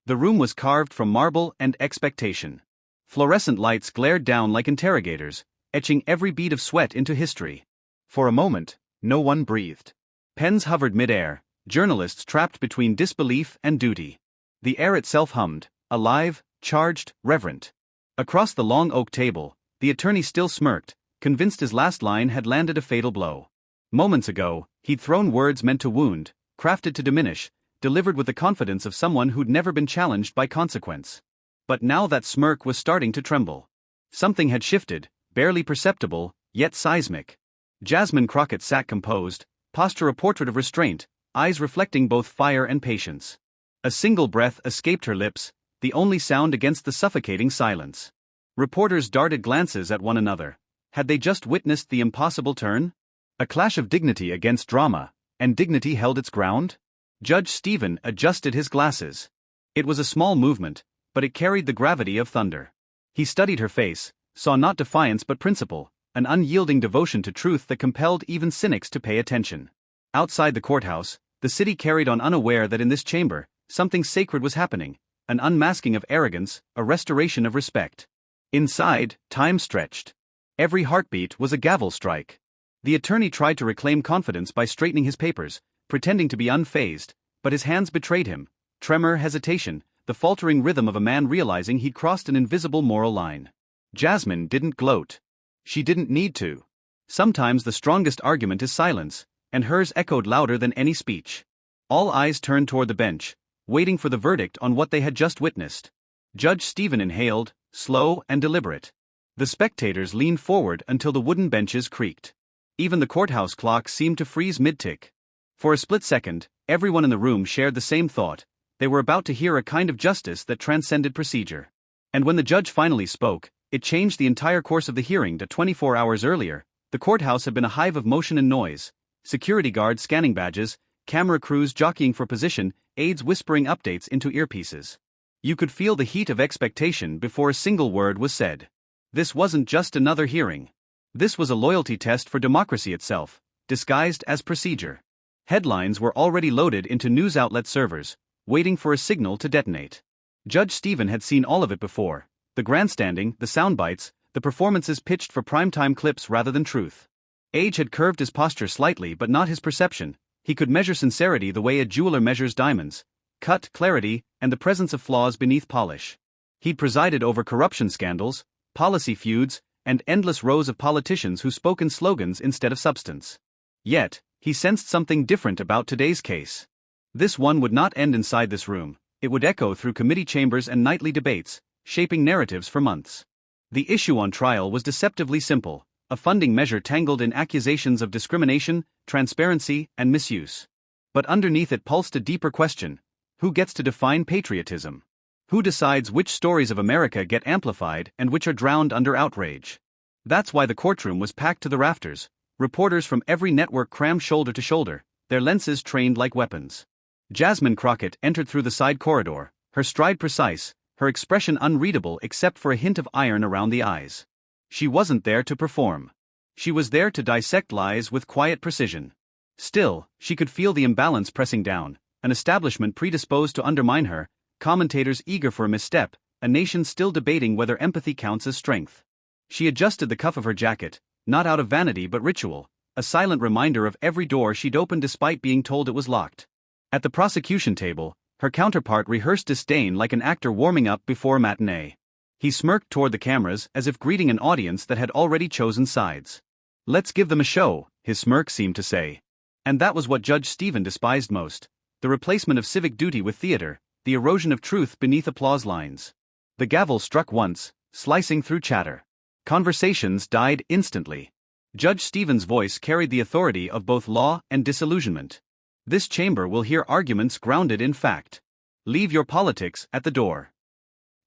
The room was carved from marble and expectation. Fluorescent lights glared down like interrogators, etching every bead of sweat into history. For a moment, no one breathed. Pens hovered mid-air, journalists trapped between disbelief and duty. The air itself hummed, alive, charged, reverent. Across the long oak table, the attorney still smirked, convinced his last line had landed a fatal blow. Moments ago, he'd thrown words meant to wound, crafted to diminish, delivered with the confidence of someone who'd never been challenged by consequence. But now that smirk was starting to tremble. Something had shifted, barely perceptible, yet seismic. Jasmine Crockett sat composed, posture a portrait of restraint, eyes reflecting both fire and patience. A single breath escaped her lips, the only sound against the suffocating silence. Reporters darted glances at one another. Had they just witnessed the impossible turn? A clash of dignity against drama, and dignity held its ground? Judge Stephen adjusted his glasses. It was a small movement, but it carried the gravity of thunder. He studied her face, saw not defiance but principle, an unyielding devotion to truth that compelled even cynics to pay attention. Outside the courthouse, the city carried on unaware that in this chamber, something sacred was happening, an unmasking of arrogance, a restoration of respect. Inside, time stretched. Every heartbeat was a gavel strike. The attorney tried to reclaim confidence by straightening his papers, pretending to be unfazed, but his hands betrayed him. Tremor, hesitation, the faltering rhythm of a man realizing he'd crossed an invisible moral line. Jasmine didn't gloat. She didn't need to. Sometimes the strongest argument is silence, and hers echoed louder than any speech. All eyes turned toward the bench, waiting for the verdict on what they had just witnessed. Judge Stephen inhaled, slow and deliberate. The spectators leaned forward until the wooden benches creaked. Even the courthouse clock seemed to freeze mid-tick. For a split second, everyone in the room shared the same thought. They were about to hear a kind of justice that transcended procedure. And when the judge finally spoke, it changed the entire course of the hearing. 24 hours earlier, the courthouse had been a hive of motion and noise. Security guards scanning badges, camera crews jockeying for position, aides whispering updates into earpieces. You could feel the heat of expectation before a single word was said. This wasn't just another hearing. This was a loyalty test for democracy itself, disguised as procedure. Headlines were already loaded into news outlet servers, waiting for a signal to detonate. Judge Stephen had seen all of it before. The grandstanding, the soundbites, the performances pitched for primetime clips rather than truth. Age had curved his posture slightly but not his perception. He could measure sincerity the way a jeweler measures diamonds. Cut, clarity, and the presence of flaws beneath polish. He'd presided over corruption scandals, policy feuds, and endless rows of politicians who spoke in slogans instead of substance. Yet, he sensed something different about today's case. This one would not end inside this room. It would echo through committee chambers and nightly debates, shaping narratives for months. The issue on trial was deceptively simple, a funding measure tangled in accusations of discrimination, transparency, and misuse. But underneath it pulsed a deeper question. Who gets to define patriotism? Who decides which stories of America get amplified and which are drowned under outrage? That's why the courtroom was packed to the rafters, reporters from every network crammed shoulder to shoulder, their lenses trained like weapons. Jasmine Crockett entered through the side corridor, her stride precise, her expression unreadable except for a hint of iron around the eyes. She wasn't there to perform. She was there to dissect lies with quiet precision. Still, she could feel the imbalance pressing down, an establishment predisposed to undermine her, commentators eager for a misstep, a nation still debating whether empathy counts as strength. She adjusted the cuff of her jacket, not out of vanity but ritual, a silent reminder of every door she'd opened despite being told it was locked. At the prosecution table, her counterpart rehearsed disdain like an actor warming up before a matinee. He smirked toward the cameras as if greeting an audience that had already chosen sides. Let's give them a show, his smirk seemed to say. And that was what Judge Stephen despised most, the replacement of civic duty with theater, the erosion of truth beneath applause lines. The gavel struck once, slicing through chatter. Conversations died instantly. Judge Stephen's voice carried the authority of both law and disillusionment. This chamber will hear arguments grounded in fact. Leave your politics at the door.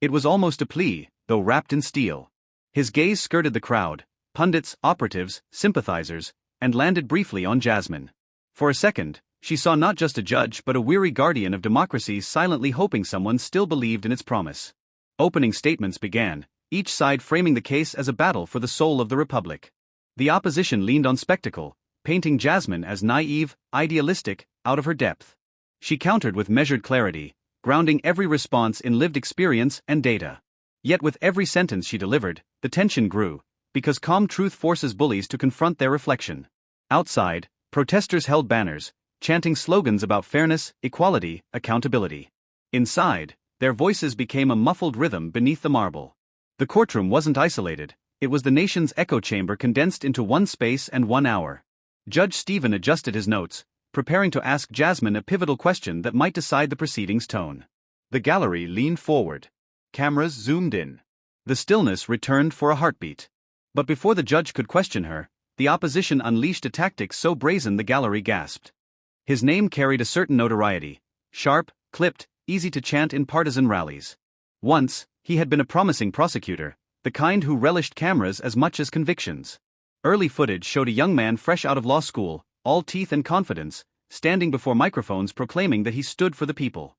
It was almost a plea, though wrapped in steel. His gaze skirted the crowd, pundits, operatives, sympathizers, and landed briefly on Jasmine. For a second, she saw not just a judge but a weary guardian of democracy silently hoping someone still believed in its promise. Opening statements began, each side framing the case as a battle for the soul of the republic. The opposition leaned on spectacle, painting Jasmine as naive, idealistic, out of her depth. She countered with measured clarity, grounding every response in lived experience and data. Yet with every sentence she delivered, the tension grew, because calm truth forces bullies to confront their reflection. Outside, protesters held banners, chanting slogans about fairness, equality, accountability. Inside, their voices became a muffled rhythm beneath the marble. The courtroom wasn't isolated, it was the nation's echo chamber condensed into one space and 1 hour. Judge Stephen adjusted his notes, preparing to ask Jasmine a pivotal question that might decide the proceedings' tone. The gallery leaned forward. Cameras zoomed in. The stillness returned for a heartbeat. But before the judge could question her, the opposition unleashed a tactic so brazen the gallery gasped. His name carried a certain notoriety, sharp, clipped, easy to chant in partisan rallies. Once, he had been a promising prosecutor, the kind who relished cameras as much as convictions. Early footage showed a young man fresh out of law school, all teeth and confidence, standing before microphones proclaiming that he stood for the people.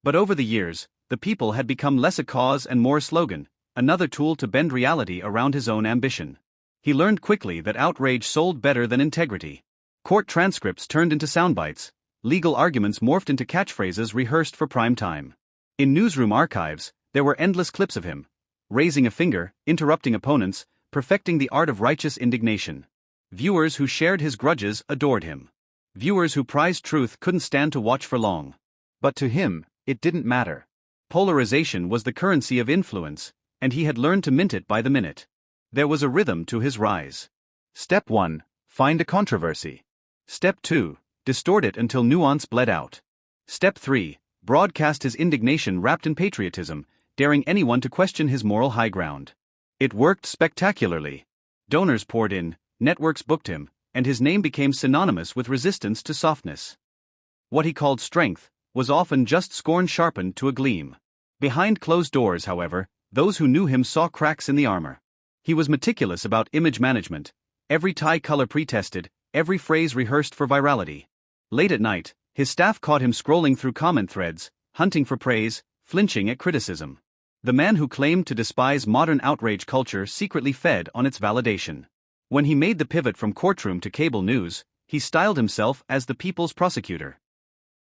But over the years, the people had become less a cause and more a slogan, another tool to bend reality around his own ambition. He learned quickly that outrage sold better than integrity. Court transcripts turned into soundbites, legal arguments morphed into catchphrases rehearsed for prime time. In newsroom archives, there were endless clips of him, raising a finger, interrupting opponents, perfecting the art of righteous indignation. Viewers who shared his grudges adored him. Viewers who prized truth couldn't stand to watch for long. But to him, it didn't matter. Polarization was the currency of influence, and he had learned to mint it by the minute. There was a rhythm to his rise. Step 1. Find a controversy. Step 2. Distort it until nuance bled out. Step 3. Broadcast his indignation wrapped in patriotism, daring anyone to question his moral high ground. It worked spectacularly. Donors poured in, networks booked him, and his name became synonymous with resistance to softness. What he called strength was often just scorn sharpened to a gleam. Behind closed doors, however, those who knew him saw cracks in the armor. He was meticulous about image management, every tie color pre-tested, every phrase rehearsed for virality. Late at night, his staff caught him scrolling through comment threads, hunting for praise, flinching at criticism. The man who claimed to despise modern outrage culture secretly fed on its validation. When he made the pivot from courtroom to cable news, he styled himself as the people's prosecutor.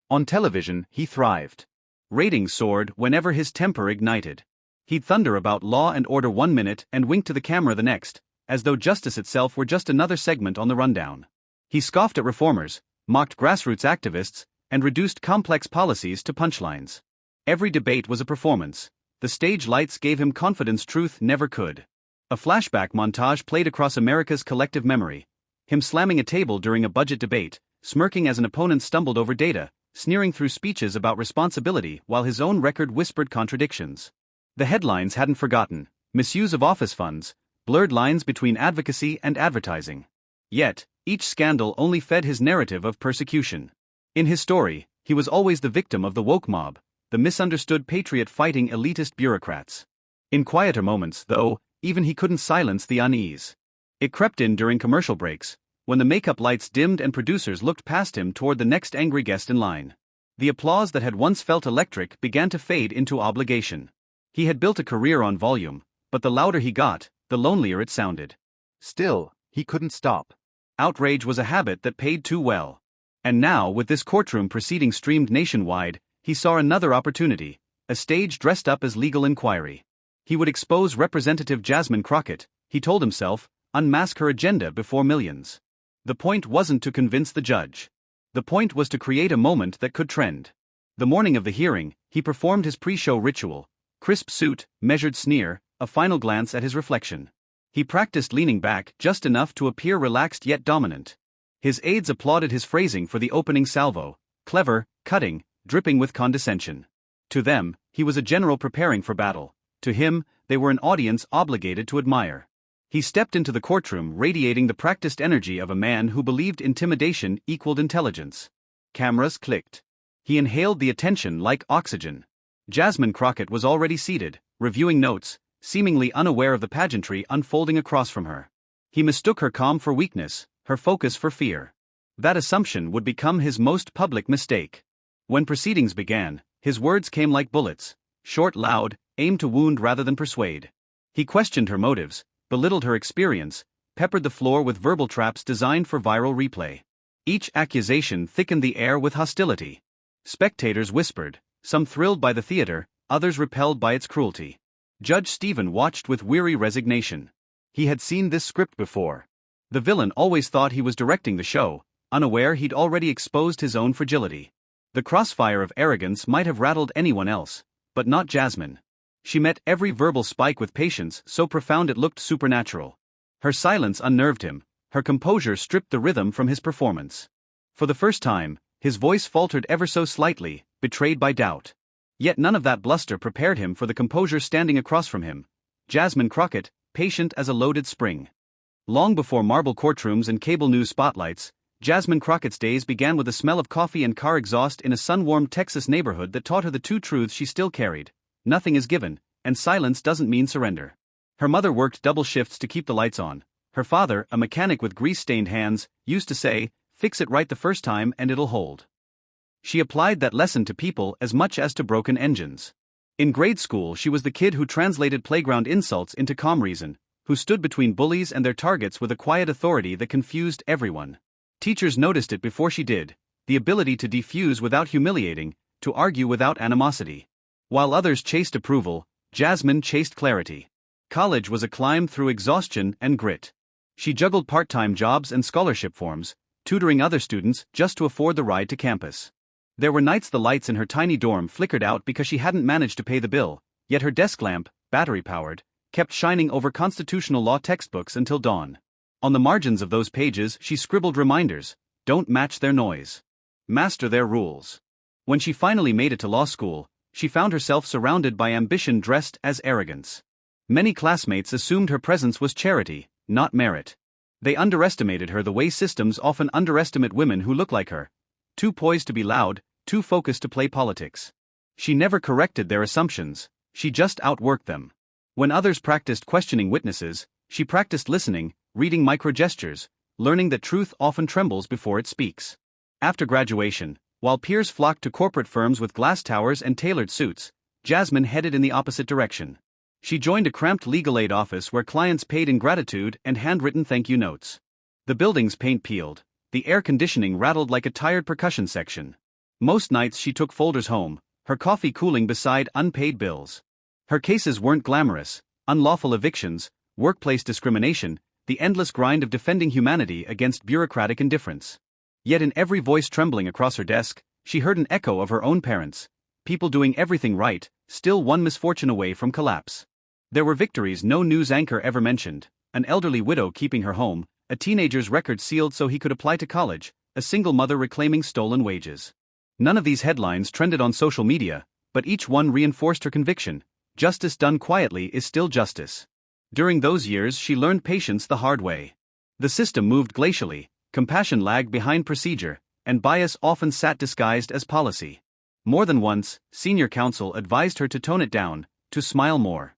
On television, he thrived. Ratings soared whenever his temper ignited. He'd thunder about law and order 1 minute and wink to the camera the next, as though justice itself were just another segment on the rundown. He scoffed at reformers, mocked grassroots activists, and reduced complex policies to punchlines. Every debate was a performance. The stage lights gave him confidence truth never could. A flashback montage played across America's collective memory. Him slamming a table during a budget debate, smirking as an opponent stumbled over data, sneering through speeches about responsibility while his own record whispered contradictions. The headlines hadn't forgotten: misuse of office funds, blurred lines between advocacy and advertising. Yet, each scandal only fed his narrative of persecution. In his story, he was always the victim of the woke mob, the misunderstood patriot fighting elitist bureaucrats. In quieter moments, though, even he couldn't silence the unease. It crept in during commercial breaks, when the makeup lights dimmed and producers looked past him toward the next angry guest in line. The applause that had once felt electric began to fade into obligation. He had built a career on volume, but the louder he got, the lonelier it sounded. Still, he couldn't stop. Outrage was a habit that paid too well. And now, with this courtroom proceeding streamed nationwide, he saw another opportunity, a stage dressed up as legal inquiry. He would expose Representative Jasmine Crockett, he told himself, unmask her agenda before millions. The point wasn't to convince the judge. The point was to create a moment that could trend. The morning of the hearing, he performed his pre-show ritual: crisp suit, measured sneer, a final glance at his reflection. He practiced leaning back just enough to appear relaxed yet dominant. His aides applauded his phrasing for the opening salvo: clever, cutting, dripping with condescension. To them, he was a general preparing for battle. To him, they were an audience obligated to admire. He stepped into the courtroom radiating the practiced energy of a man who believed intimidation equaled intelligence. Cameras clicked. He inhaled the attention like oxygen. Jasmine Crockett was already seated, reviewing notes, seemingly unaware of the pageantry unfolding across from her. He mistook her calm for weakness, her focus for fear. That assumption would become his most public mistake. When proceedings began, his words came like bullets, short, loud, aimed to wound rather than persuade. He questioned her motives, belittled her experience, peppered the floor with verbal traps designed for viral replay. Each accusation thickened the air with hostility. Spectators whispered, some thrilled by the theater, others repelled by its cruelty. Judge Stephen watched with weary resignation. He had seen this script before. The villain always thought he was directing the show, unaware he'd already exposed his own fragility. The crossfire of arrogance might have rattled anyone else, but not Jasmine. She met every verbal spike with patience so profound it looked supernatural. Her silence unnerved him, her composure stripped the rhythm from his performance. For the first time, his voice faltered ever so slightly, betrayed by doubt. Yet none of that bluster prepared him for the composure standing across from him. Jasmine Crockett, patient as a loaded spring. Long before marble courtrooms and cable news spotlights, Jasmine Crockett's days began with the smell of coffee and car exhaust in a sun-warmed Texas neighborhood that taught her the two truths she still carried: nothing is given, and silence doesn't mean surrender. Her mother worked double shifts to keep the lights on. Her father, a mechanic with grease-stained hands, used to say, "Fix it right the first time and it'll hold." She applied that lesson to people as much as to broken engines. In grade school, she was the kid who translated playground insults into calm reason, who stood between bullies and their targets with a quiet authority that confused everyone. Teachers noticed it before she did: the ability to defuse without humiliating, to argue without animosity. While others chased approval, Jasmine chased clarity. College was a climb through exhaustion and grit. She juggled part-time jobs and scholarship forms, tutoring other students just to afford the ride to campus. There were nights the lights in her tiny dorm flickered out because she hadn't managed to pay the bill, yet her desk lamp, battery-powered, kept shining over constitutional law textbooks until dawn. On the margins of those pages she scribbled reminders: don't match their noise. Master their rules. When she finally made it to law school, she found herself surrounded by ambition dressed as arrogance. Many classmates assumed her presence was charity, not merit. They underestimated her the way systems often underestimate women who look like her: too poised to be loud, too focused to play politics. She never corrected their assumptions, she just outworked them. When others practiced questioning witnesses, she practiced listening, reading microgestures, learning that truth often trembles before it speaks. After graduation, while peers flocked to corporate firms with glass towers and tailored suits, Jasmine headed in the opposite direction. She joined a cramped legal aid office where clients paid in gratitude and handwritten thank you notes. The building's paint peeled, the air conditioning rattled like a tired percussion section. Most nights she took folders home, her coffee cooling beside unpaid bills. Her cases weren't glamorous: unlawful evictions, workplace discrimination, the endless grind of defending humanity against bureaucratic indifference. Yet in every voice trembling across her desk, she heard an echo of her own parents: people doing everything right, still one misfortune away from collapse. There were victories no news anchor ever mentioned: an elderly widow keeping her home, a teenager's record sealed so he could apply to college, a single mother reclaiming stolen wages. None of these headlines trended on social media, but each one reinforced her conviction: justice done quietly is still justice. During those years she learned patience the hard way. The system moved glacially, compassion lagged behind procedure, and bias often sat disguised as policy. More than once, senior counsel advised her to tone it down, to smile more.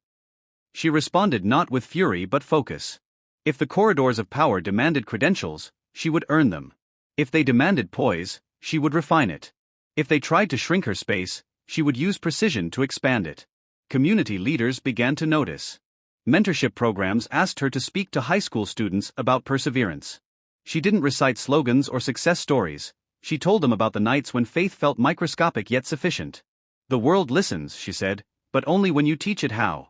She responded not with fury but focus. If the corridors of power demanded credentials, she would earn them. If they demanded poise, she would refine it. If they tried to shrink her space, she would use precision to expand it. Community leaders began to notice. Mentorship programs asked her to speak to high school students about perseverance. She didn't recite slogans or success stories, she told them about the nights when faith felt microscopic yet sufficient. The world listens, she said, but only when you teach it how.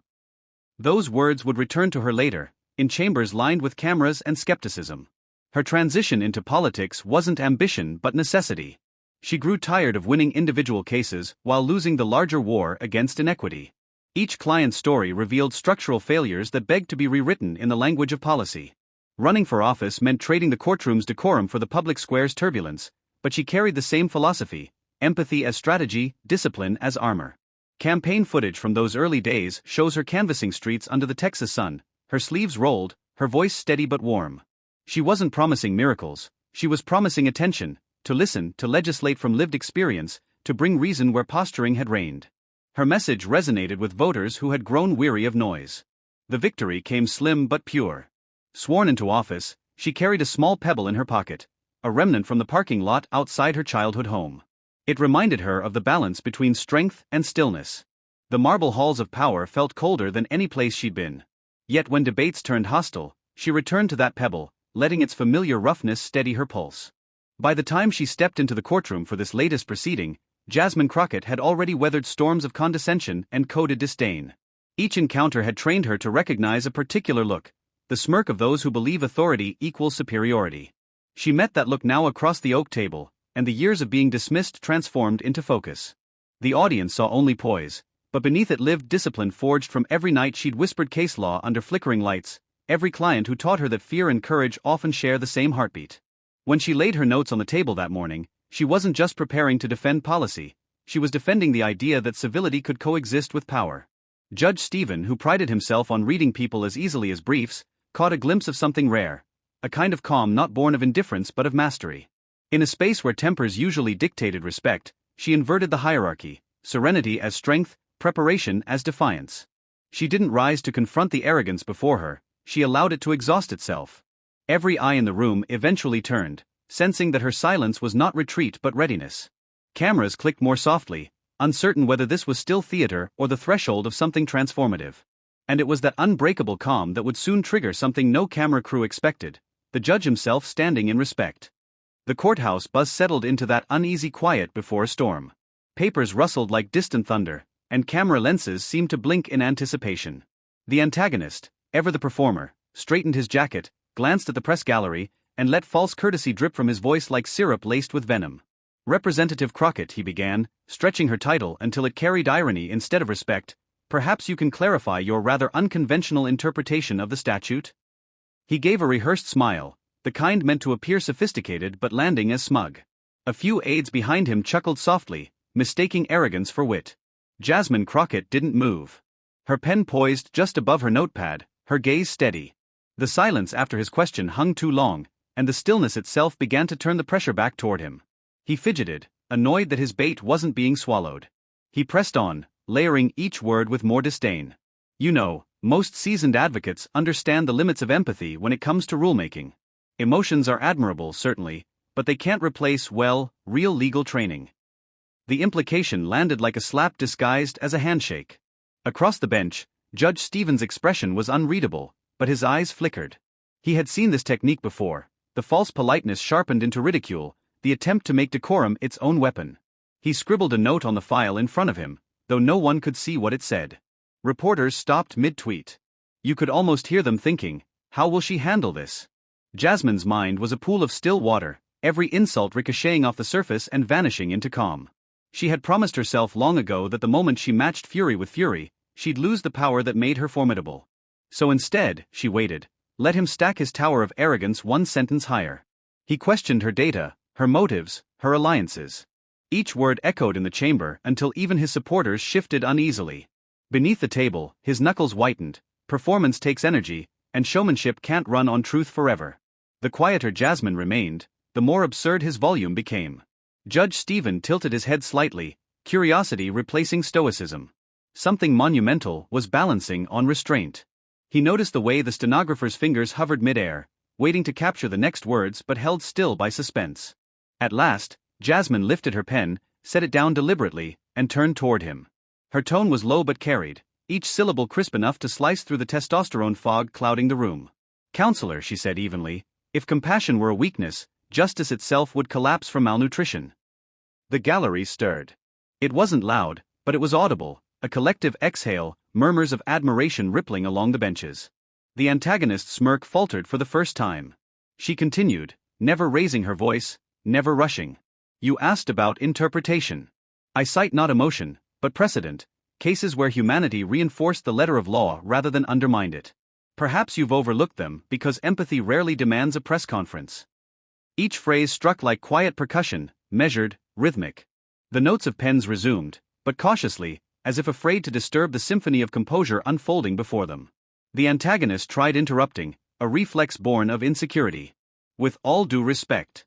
Those words would return to her later, in chambers lined with cameras and skepticism. Her transition into politics wasn't ambition but necessity. She grew tired of winning individual cases while losing the larger war against inequity. Each client's story revealed structural failures that begged to be rewritten in the language of policy. Running for office meant trading the courtroom's decorum for the public square's turbulence, but she carried the same philosophy: empathy as strategy, discipline as armor. Campaign footage from those early days shows her canvassing streets under the Texas sun, her sleeves rolled, her voice steady but warm. She wasn't promising miracles, she was promising attention: to listen, to legislate from lived experience, to bring reason where posturing had reigned. Her message resonated with voters who had grown weary of noise. The victory came slim but pure. Sworn into office, she carried a small pebble in her pocket, a remnant from the parking lot outside her childhood home. It reminded her of the balance between strength and stillness. The marble halls of power felt colder than any place she'd been. Yet when debates turned hostile, she returned to that pebble, letting its familiar roughness steady her pulse. By the time she stepped into the courtroom for this latest proceeding, Jasmine Crockett had already weathered storms of condescension and coded disdain. Each encounter had trained her to recognize a particular look, the smirk of those who believe authority equals superiority. She met that look now across the oak table, and the years of being dismissed transformed into focus. The audience saw only poise, but beneath it lived discipline forged from every night she'd whispered case law under flickering lights, every client who taught her that fear and courage often share the same heartbeat. When she laid her notes on the table that morning, she wasn't just preparing to defend policy, she was defending the idea that civility could coexist with power. Judge Stephen, who prided himself on reading people as easily as briefs, caught a glimpse of something rare, a kind of calm not born of indifference but of mastery. In a space where tempers usually dictated respect, she inverted the hierarchy, serenity as strength, preparation as defiance. She didn't rise to confront the arrogance before her, she allowed it to exhaust itself. Every eye in the room eventually turned, sensing that her silence was not retreat but readiness. Cameras clicked more softly, uncertain whether this was still theater or the threshold of something transformative. And it was that unbreakable calm that would soon trigger something no camera crew expected, the judge himself standing in respect. The courthouse buzz settled into that uneasy quiet before a storm. Papers rustled like distant thunder, and camera lenses seemed to blink in anticipation. The antagonist, ever the performer, straightened his jacket, glanced at the press gallery, and let false courtesy drip from his voice like syrup laced with venom. "Representative Crockett," he began, stretching her title until it carried irony instead of respect, "perhaps you can clarify your rather unconventional interpretation of the statute?" He gave a rehearsed smile, the kind meant to appear sophisticated but landing as smug. A few aides behind him chuckled softly, mistaking arrogance for wit. Jasmine Crockett didn't move. Her pen poised just above her notepad, her gaze steady. The silence after his question hung too long, and the stillness itself began to turn the pressure back toward him. He fidgeted, annoyed that his bait wasn't being swallowed. He pressed on, layering each word with more disdain. "You know, most seasoned advocates understand the limits of empathy when it comes to rulemaking. Emotions are admirable, certainly, but they can't replace, well, real legal training." The implication landed like a slap disguised as a handshake. Across the bench, Judge Stephen's expression was unreadable, but his eyes flickered. He had seen this technique before, the false politeness sharpened into ridicule, the attempt to make decorum its own weapon. He scribbled a note on the file in front of him, though no one could see what it said. Reporters stopped mid-tweet. You could almost hear them thinking, how will she handle this? Jasmine's mind was a pool of still water, every insult ricocheting off the surface and vanishing into calm. She had promised herself long ago that the moment she matched fury with fury, she'd lose the power that made her formidable. So instead, she waited, let him stack his tower of arrogance one sentence higher. He questioned her data, her motives, her alliances. Each word echoed in the chamber until even his supporters shifted uneasily. Beneath the table, his knuckles whitened. Performance takes energy, and showmanship can't run on truth forever. The quieter Jasmine remained, the more absurd his volume became. Judge Stephen tilted his head slightly, curiosity replacing stoicism. Something monumental was balancing on restraint. He noticed the way the stenographer's fingers hovered midair, waiting to capture the next words but held still by suspense. At last, Jasmine lifted her pen, set it down deliberately, and turned toward him. Her tone was low but carried, each syllable crisp enough to slice through the testosterone fog clouding the room. "Counselor," she said evenly, "if compassion were a weakness, justice itself would collapse from malnutrition." The gallery stirred. It wasn't loud, but it was audible, a collective exhale, murmurs of admiration rippling along the benches. The antagonist's smirk faltered for the first time. She continued, never raising her voice, never rushing. "You asked about interpretation. I cite not emotion, but precedent, cases where humanity reinforced the letter of law rather than undermined it. Perhaps you've overlooked them because empathy rarely demands a press conference." Each phrase struck like quiet percussion, measured, rhythmic. The notes of pens resumed, but cautiously, as if afraid to disturb the symphony of composure unfolding before them. The antagonist tried interrupting, a reflex born of insecurity. "With all due respect."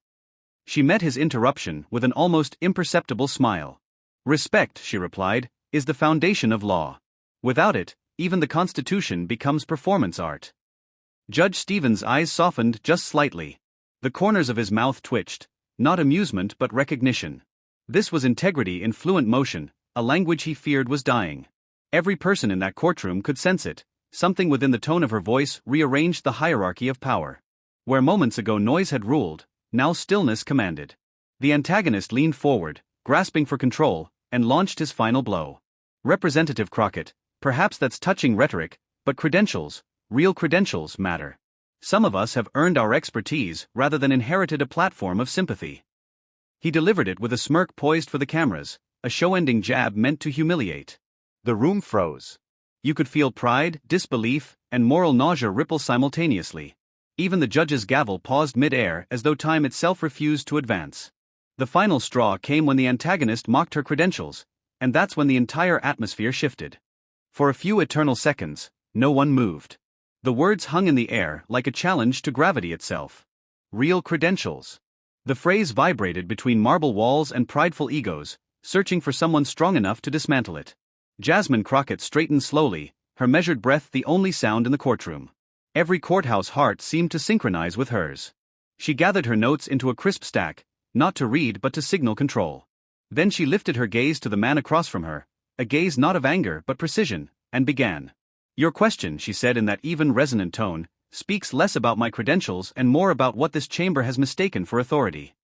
She met his interruption with an almost imperceptible smile. "Respect," she replied, "is the foundation of law. Without it, even the Constitution becomes performance art." Judge Stephen's eyes softened just slightly. The corners of his mouth twitched, not amusement but recognition. This was integrity in fluent motion, a language he feared was dying. Every person in that courtroom could sense it. Something within the tone of her voice rearranged the hierarchy of power. Where moments ago noise had ruled, now stillness commanded. The antagonist leaned forward, grasping for control, and launched his final blow. Representative Crockett, perhaps that's touching rhetoric, but credentials, real credentials, matter. Some of us have earned our expertise rather than inherited a platform of sympathy. He delivered it with a smirk poised for the cameras, a show-ending jab meant to humiliate. The room froze. You could feel pride, disbelief, and moral nausea ripple simultaneously. Even the judge's gavel paused mid-air as though time itself refused to advance. The final straw came when the antagonist mocked her credentials, and that's when the entire atmosphere shifted. For a few eternal seconds, no one moved. The words hung in the air like a challenge to gravity itself. Real credentials. The phrase vibrated between marble walls and prideful egos, searching for someone strong enough to dismantle it. Jasmine Crockett straightened slowly, her measured breath the only sound in the courtroom. Every courthouse heart seemed to synchronize with hers. She gathered her notes into a crisp stack, not to read but to signal control. Then she lifted her gaze to the man across from her, a gaze not of anger but precision, and began. Your question, she said in that even resonant tone, speaks less about my credentials and more about what this chamber has mistaken for authority.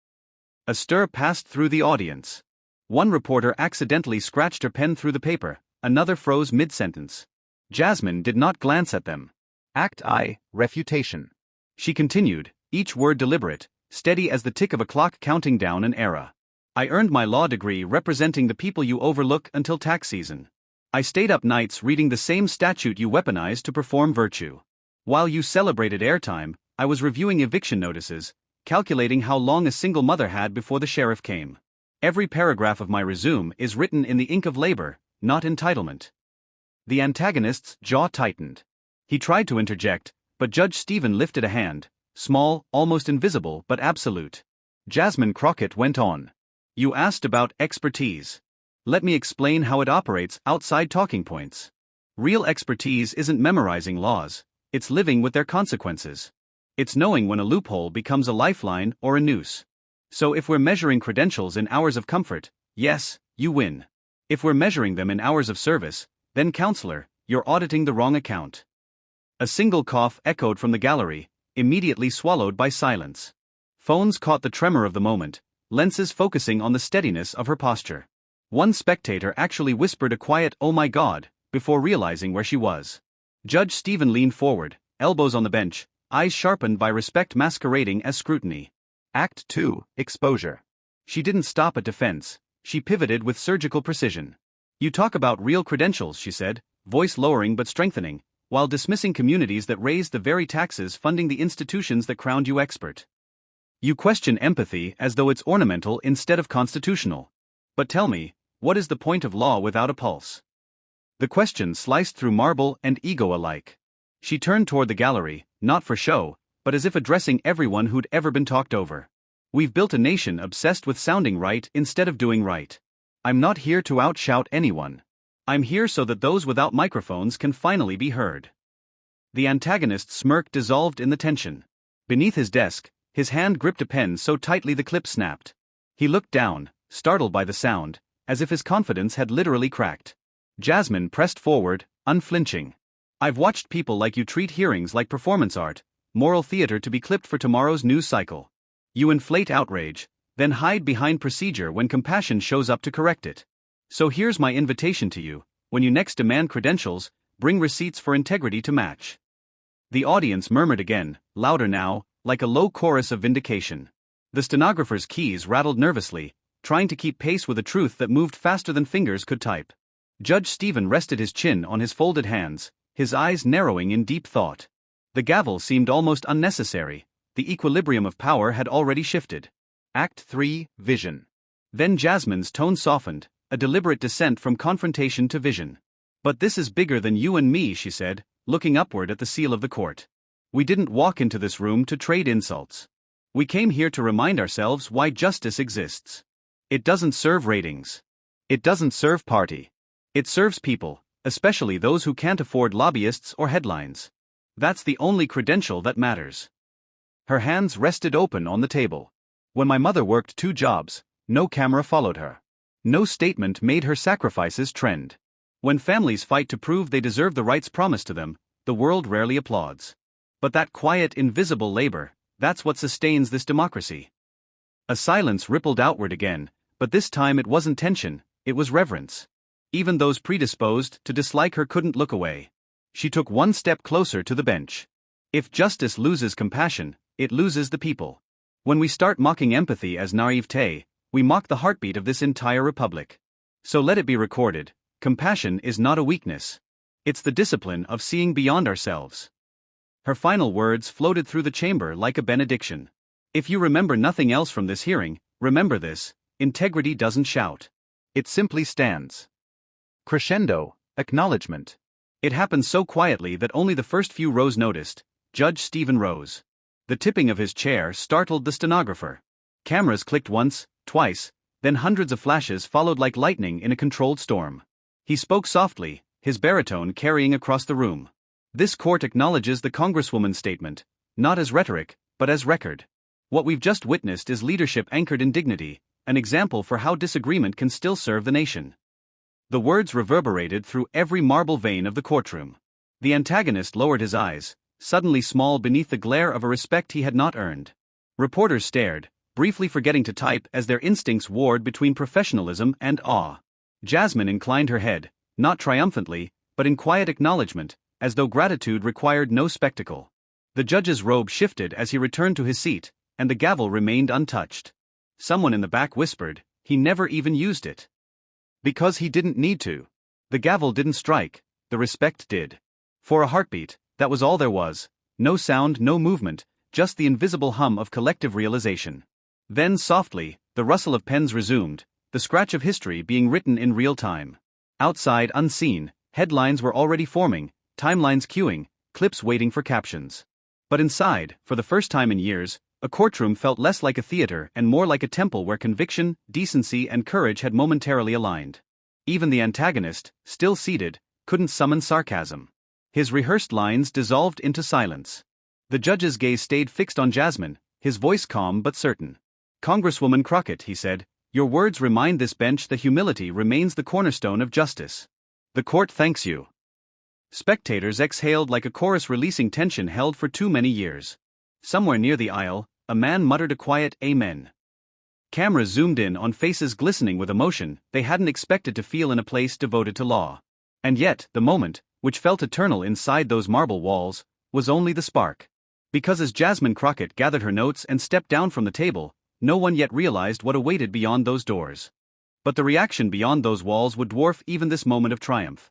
A stir passed through the audience. One reporter accidentally scratched her pen through the paper, another froze mid-sentence. Jasmine did not glance at them. Act I, refutation. She continued, each word deliberate, steady as the tick of a clock counting down an era. I earned my law degree representing the people you overlook until tax season. I stayed up nights reading the same statute you weaponized to perform virtue. While you celebrated airtime, I was reviewing eviction notices, calculating how long a single mother had before the sheriff came. Every paragraph of my resume is written in the ink of labor, not entitlement. The antagonist's jaw tightened. He tried to interject, but Judge Stephen lifted a hand, small, almost invisible but absolute. Jasmine Crockett went on. You asked about expertise. Let me explain how it operates outside talking points. Real expertise isn't memorizing laws, it's living with their consequences. It's knowing when a loophole becomes a lifeline or a noose. So if we're measuring credentials in hours of comfort, yes, you win. If we're measuring them in hours of service, then counselor, you're auditing the wrong account. A single cough echoed from the gallery, immediately swallowed by silence. Phones caught the tremor of the moment, lenses focusing on the steadiness of her posture. One spectator actually whispered a quiet "Oh my God," before realizing where she was. Judge Stephen leaned forward, elbows on the bench, eyes sharpened by respect masquerading as scrutiny. Act 2, Exposure. She didn't stop at defense, she pivoted with surgical precision. You talk about real credentials, she said, voice lowering but strengthening, while dismissing communities that raised the very taxes funding the institutions that crowned you expert. You question empathy as though it's ornamental instead of constitutional. But tell me, what is the point of law without a pulse? The question sliced through marble and ego alike. She turned toward the gallery, not for show, but as if addressing everyone who'd ever been talked over. We've built a nation obsessed with sounding right instead of doing right. I'm not here to outshout anyone. I'm here so that those without microphones can finally be heard. The antagonist's smirk dissolved in the tension. Beneath his desk, his hand gripped a pen so tightly the clip snapped. He looked down, startled by the sound, as if his confidence had literally cracked. Jasmine pressed forward, unflinching. I've watched people like you treat hearings like performance art, moral theater to be clipped for tomorrow's news cycle. You inflate outrage, then hide behind procedure when compassion shows up to correct it. So here's my invitation to you, when you next demand credentials, bring receipts for integrity to match. The audience murmured again, louder now, like a low chorus of vindication. The stenographer's keys rattled nervously, trying to keep pace with a truth that moved faster than fingers could type. Judge Stephen rested his chin on his folded hands, his eyes narrowing in deep thought. The gavel seemed almost unnecessary, the equilibrium of power had already shifted. Act 3, Vision. Then Jasmine's tone softened, a deliberate descent from confrontation to vision. But this is bigger than you and me, she said, looking upward at the seal of the court. We didn't walk into this room to trade insults. We came here to remind ourselves why justice exists. It doesn't serve ratings. It doesn't serve party. It serves people, especially those who can't afford lobbyists or headlines. That's the only credential that matters. Her hands rested open on the table. When my mother worked 2 jobs, no camera followed her. No statement made her sacrifices trend. When families fight to prove they deserve the rights promised to them, the world rarely applauds. But that quiet, invisible labor, that's what sustains this democracy. A silence rippled outward again, But this time it wasn't tension, it was reverence. Even those predisposed to dislike her couldn't look away. She took one step closer to the bench. If justice loses compassion, it loses the people. When we start mocking empathy as naivete, we mock the heartbeat of this entire republic. So let it be recorded, compassion is not a weakness. It's the discipline of seeing beyond ourselves. Her final words floated through the chamber like a benediction. If you remember nothing else from this hearing, remember this: integrity doesn't shout. It simply stands. Crescendo, acknowledgement. It happened so quietly that only the first few rows noticed. Judge Stephen rose. The tipping of his chair startled the stenographer. Cameras clicked once, twice, then hundreds of flashes followed like lightning in a controlled storm. He spoke softly, his baritone carrying across the room. This court acknowledges the Congresswoman's statement, not as rhetoric, but as record. What we've just witnessed is leadership anchored in dignity, an example for how disagreement can still serve the nation. The words reverberated through every marble vein of the courtroom. The antagonist lowered his eyes, suddenly small beneath the glare of a respect he had not earned. Reporters stared, briefly forgetting to type as their instincts warred between professionalism and awe. Jasmine inclined her head, not triumphantly, but in quiet acknowledgement, as though gratitude required no spectacle. The judge's robe shifted as he returned to his seat, and the gavel remained untouched. Someone in the back whispered, he never even used it. Because he didn't need to. The gavel didn't strike, the respect did. For a heartbeat, that was all there was. No sound, no movement, just the invisible hum of collective realization. Then softly, the rustle of pens resumed, the scratch of history being written in real time. Outside, unseen, headlines were already forming, timelines queuing, clips waiting for captions. But inside, for the first time in years, a courtroom felt less like a theater and more like a temple where conviction, decency and courage had momentarily aligned. Even the antagonist, still seated, couldn't summon sarcasm. His rehearsed lines dissolved into silence. The judge's gaze stayed fixed on Jasmine, his voice calm but certain. Congresswoman Crockett, he said, your words remind this bench that humility remains the cornerstone of justice. The court thanks you. Spectators exhaled like a chorus releasing tension held for too many years. Somewhere near the aisle, a man muttered a quiet amen. Cameras zoomed in on faces glistening with emotion they hadn't expected to feel in a place devoted to law. And yet, the moment, which felt eternal inside those marble walls, was only the spark. Because as Jasmine Crockett gathered her notes and stepped down from the table, no one yet realized what awaited beyond those doors. But the reaction beyond those walls would dwarf even this moment of triumph.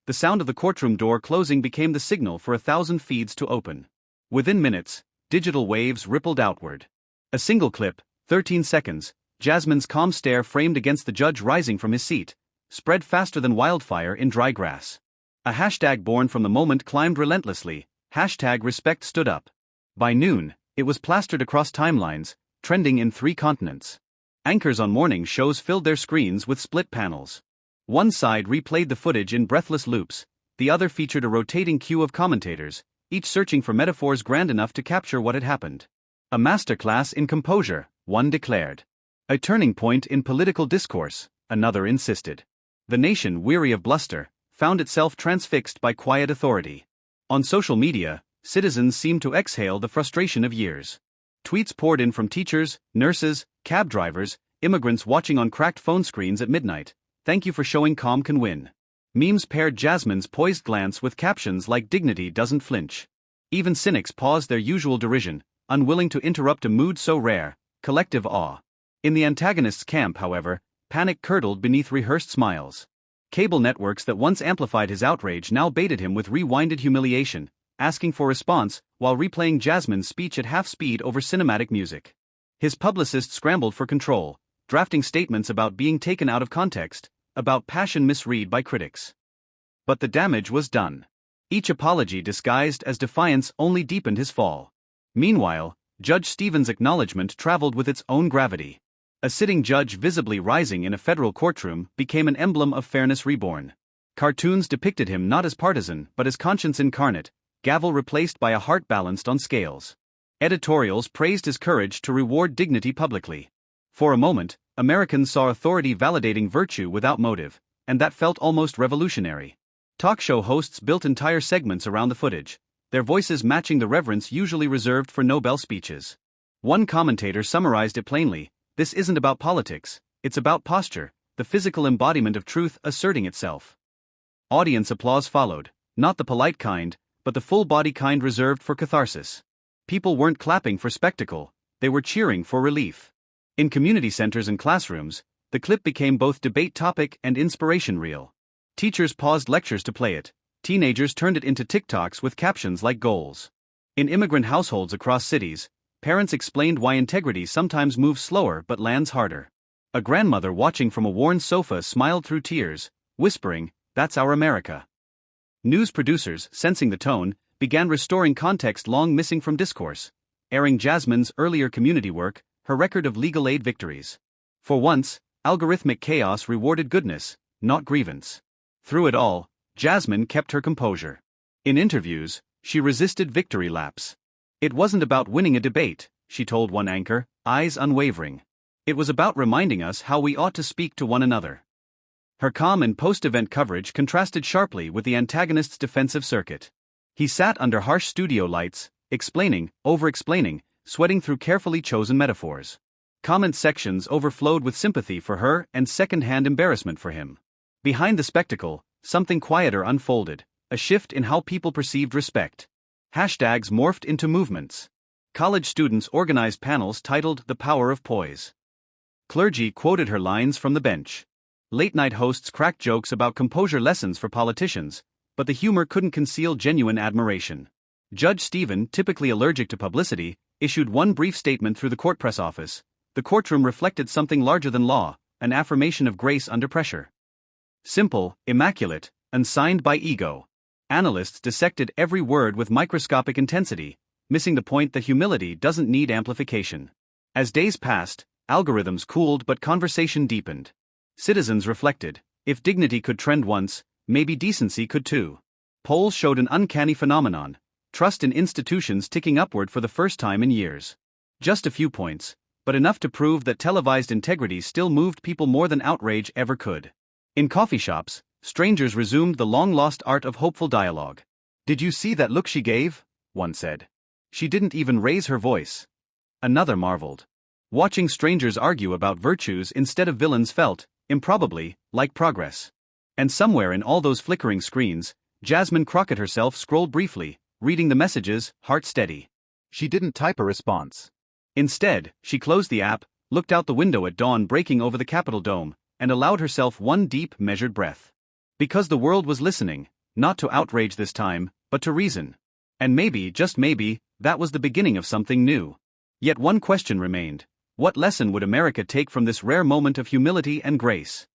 The sound of the courtroom door closing became the signal for 1,000 feeds to open. Within minutes, digital waves rippled outward. A single clip, 13 seconds, Jasmine's calm stare framed against the judge rising from his seat, spread faster than wildfire in dry grass. A hashtag born from the moment climbed relentlessly, #respect stood up. By noon, it was plastered across timelines, trending in 3 continents. Anchors on morning shows filled their screens with split panels. One side replayed the footage in breathless loops, the other featured a rotating queue of commentators, each searching for metaphors grand enough to capture what had happened. A masterclass in composure, one declared. A turning point in political discourse, another insisted. The nation, weary of bluster, found itself transfixed by quiet authority. On social media, citizens seemed to exhale the frustration of years. Tweets poured in from teachers, nurses, cab drivers, immigrants watching on cracked phone screens at midnight. Thank you for showing calm can win. Memes paired Jasmine's poised glance with captions like dignity doesn't flinch. Even cynics paused their usual derision, unwilling to interrupt a mood so rare, collective awe. In the antagonist's camp, however, panic curdled beneath rehearsed smiles. Cable networks that once amplified his outrage now baited him with rewinded humiliation, asking for response while replaying Jasmine's speech at half speed over cinematic music. His publicist scrambled for control, drafting statements about being taken out of context, about passion misread by critics. But the damage was done. Each apology disguised as defiance only deepened his fall. Meanwhile, Judge Stephen's acknowledgement traveled with its own gravity. A sitting judge visibly rising in a federal courtroom became an emblem of fairness reborn. Cartoons depicted him not as partisan but as conscience incarnate, gavel replaced by a heart balanced on scales. Editorials praised his courage to reward dignity publicly. For a moment, Americans saw authority validating virtue without motive, and that felt almost revolutionary. Talk show hosts built entire segments around the footage, their voices matching the reverence usually reserved for Nobel speeches. One commentator summarized it plainly: this isn't about politics, It's about posture, the physical embodiment of truth asserting itself. Audience applause followed, not the polite kind, but the full-body kind reserved for catharsis. People weren't clapping for spectacle, they were cheering for relief. In community centers and classrooms, the clip became both debate topic and inspiration reel. Teachers paused lectures to play it, teenagers turned it into TikToks with captions like goals. In immigrant households across cities, parents explained why integrity sometimes moves slower but lands harder. A grandmother watching from a worn sofa smiled through tears, whispering, "That's our America." News producers, sensing the tone, began restoring context long missing from discourse, airing Jasmine's earlier community work, her record of legal aid victories. For once, algorithmic chaos rewarded goodness, not grievance. Through it all, Jasmine kept her composure. In interviews, she resisted victory laps. It wasn't about winning a debate, she told one anchor, eyes unwavering. It was about reminding us how we ought to speak to one another. Her calm and post-event coverage contrasted sharply with the antagonist's defensive circuit. He sat under harsh studio lights, explaining, over-explaining, sweating through carefully chosen metaphors. Comment sections overflowed with sympathy for her and second-hand embarrassment for him. Behind the spectacle, something quieter unfolded, a shift in how people perceived respect. Hashtags morphed into movements. College students organized panels titled "The Power of Poise." Clergy quoted her lines from the bench. Late-night hosts cracked jokes about composure lessons for politicians, but the humor couldn't conceal genuine admiration. Judge Stephen, typically allergic to publicity, issued one brief statement through the court press office. The courtroom reflected something larger than law, an affirmation of grace under pressure. Simple, immaculate, unsigned by ego. Analysts dissected every word with microscopic intensity, missing the point that humility doesn't need amplification. As days passed, algorithms cooled but conversation deepened. Citizens reflected, if dignity could trend once, maybe decency could too. Polls showed an uncanny phenomenon, trust in institutions ticking upward for the first time in years. Just a few points, but enough to prove that televised integrity still moved people more than outrage ever could. In coffee shops, strangers resumed the long-lost art of hopeful dialogue. "Did you see that look she gave?" one said. "She didn't even raise her voice." Another marveled. Watching strangers argue about virtues instead of villains felt, improbably, like progress. And somewhere in all those flickering screens, Jasmine Crockett herself scrolled briefly, reading the messages, heart steady. She didn't type a response. Instead, she closed the app, looked out the window at dawn breaking over the Capitol dome, and allowed herself one deep, measured breath. Because the world was listening, not to outrage this time, but to reason. And maybe, just maybe, that was the beginning of something new. Yet one question remained. What lesson would America take from this rare moment of humility and grace?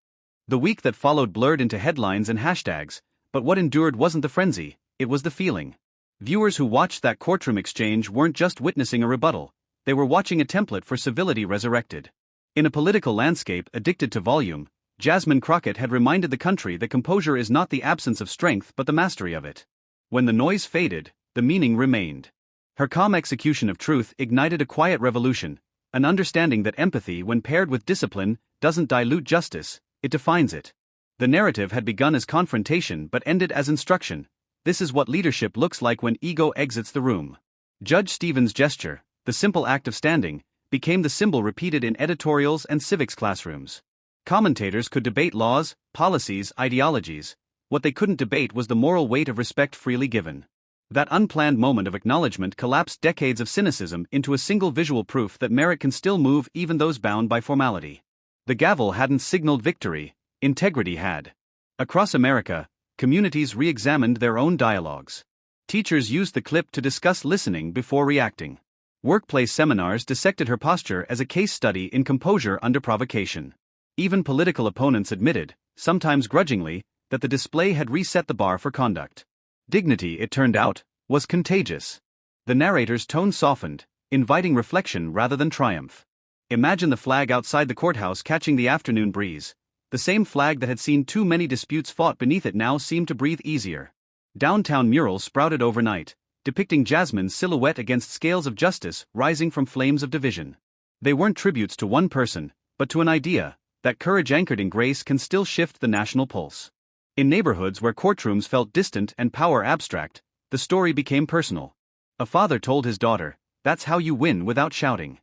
The week that followed blurred into headlines and hashtags, but what endured wasn't the frenzy, it was the feeling. Viewers who watched that courtroom exchange weren't just witnessing a rebuttal, they were watching a template for civility resurrected. In a political landscape addicted to volume, Jasmine Crockett had reminded the country that composure is not the absence of strength but the mastery of it. When the noise faded, the meaning remained. Her calm execution of truth ignited a quiet revolution, an understanding that empathy, when paired with discipline, doesn't dilute justice, it defines it. The narrative had begun as confrontation but ended as instruction. This is what leadership looks like when ego exits the room. Judge Stephen's gesture, the simple act of standing, became the symbol repeated in editorials and civics classrooms. Commentators could debate laws, policies, ideologies. What they couldn't debate was the moral weight of respect freely given. That unplanned moment of acknowledgement collapsed decades of cynicism into a single visual proof that merit can still move even those bound by formality. The gavel hadn't signaled victory, integrity had. Across America, communities re-examined their own dialogues. Teachers used the clip to discuss listening before reacting. Workplace seminars dissected her posture as a case study in composure under provocation. Even political opponents admitted, sometimes grudgingly, that the display had reset the bar for conduct. Dignity, it turned out, was contagious. The narrator's tone softened, inviting reflection rather than triumph. Imagine the flag outside the courthouse catching the afternoon breeze. The same flag that had seen too many disputes fought beneath it now seemed to breathe easier. Downtown murals sprouted overnight, depicting Jasmine's silhouette against scales of justice rising from flames of division. They weren't tributes to one person, but to an idea, that courage anchored in grace can still shift the national pulse. In neighborhoods where courtrooms felt distant and power abstract, the story became personal. A father told his daughter, "That's how you win without shouting."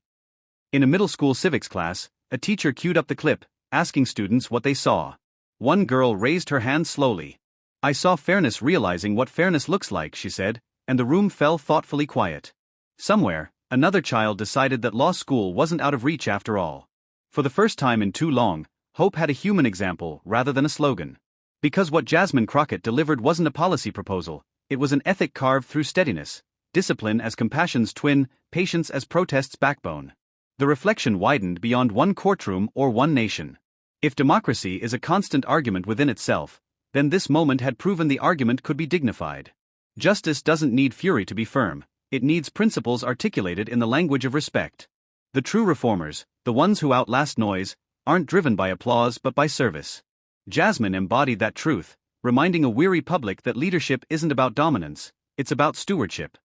In a middle school civics class, a teacher queued up the clip, asking students what they saw. One girl raised her hand slowly. "I saw fairness," realizing what fairness looks like, she said, and the room fell thoughtfully quiet. Somewhere, another child decided that law school wasn't out of reach after all. For the first time in too long, hope had a human example rather than a slogan. Because what Jasmine Crockett delivered wasn't a policy proposal, it was an ethic carved through steadiness, discipline as compassion's twin, patience as protest's backbone. The reflection widened beyond one courtroom or one nation. If democracy is a constant argument within itself, then this moment had proven the argument could be dignified. Justice doesn't need fury to be firm, it needs principles articulated in the language of respect. The true reformers, the ones who outlast noise, aren't driven by applause but by service. Jasmine embodied that truth, reminding a weary public that leadership isn't about dominance, it's about stewardship.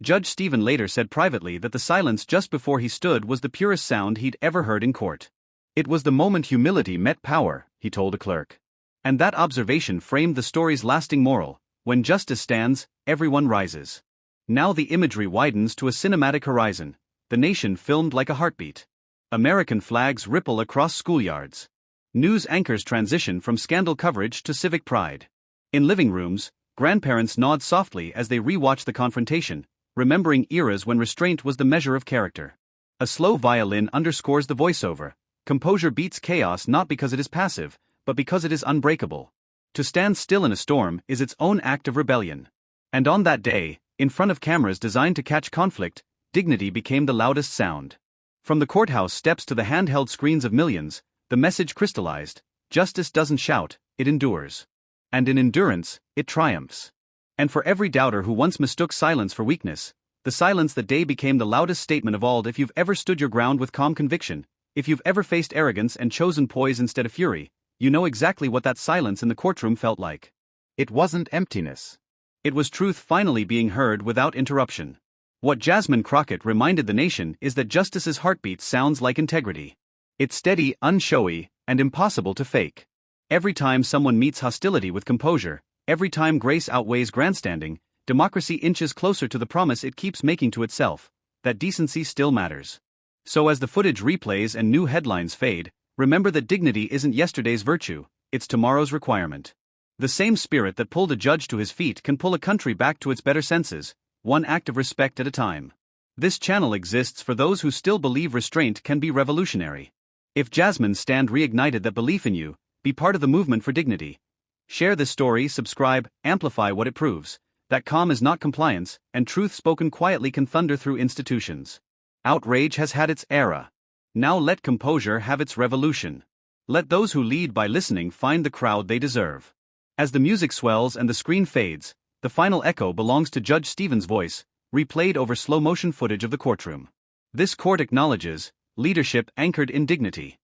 Judge Stephen later said privately that the silence just before he stood was the purest sound he'd ever heard in court. It was the moment humility met power, he told a clerk. And that observation framed the story's lasting moral: when justice stands, everyone rises. Now the imagery widens to a cinematic horizon, the nation filmed like a heartbeat. American flags ripple across schoolyards. News anchors transition from scandal coverage to civic pride. In living rooms, grandparents nod softly as they rewatch the confrontation, remembering eras when restraint was the measure of character. A slow violin underscores the voiceover. Composure beats chaos not because it is passive, but because it is unbreakable. To stand still in a storm is its own act of rebellion. And on that day, in front of cameras designed to catch conflict, dignity became the loudest sound. From the courthouse steps to the handheld screens of millions, the message crystallized: justice doesn't shout, it endures. And in endurance, it triumphs. And for every doubter who once mistook silence for weakness, the silence that day became the loudest statement of all. If you've ever stood your ground with calm conviction, if you've ever faced arrogance and chosen poise instead of fury, you know exactly what that silence in the courtroom felt like. It wasn't emptiness. It was truth finally being heard without interruption. What Jasmine Crockett reminded the nation is that justice's heartbeat sounds like integrity. It's steady, unshowy, and impossible to fake. Every time someone meets hostility with composure, every time grace outweighs grandstanding, democracy inches closer to the promise it keeps making to itself, that decency still matters. So as the footage replays and new headlines fade, remember that dignity isn't yesterday's virtue, it's tomorrow's requirement. The same spirit that pulled a judge to his feet can pull a country back to its better senses, one act of respect at a time. This channel exists for those who still believe restraint can be revolutionary. If Jasmine's stand reignited that belief in you, be part of the movement for dignity. Share this story, subscribe, amplify what it proves: that calm is not compliance, and truth spoken quietly can thunder through institutions. Outrage has had its era. Now let composure have its revolution. Let those who lead by listening find the crowd they deserve. As the music swells and the screen fades, the final echo belongs to Judge Stephen's voice, replayed over slow-motion footage of the courtroom. This court acknowledges leadership anchored in dignity.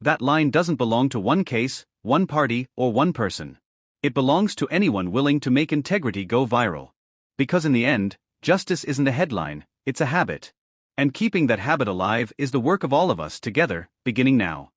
That line doesn't belong to one case, one party, or one person. It belongs to anyone willing to make integrity go viral. Because in the end, justice isn't a headline, it's a habit. And keeping that habit alive is the work of all of us together, beginning now.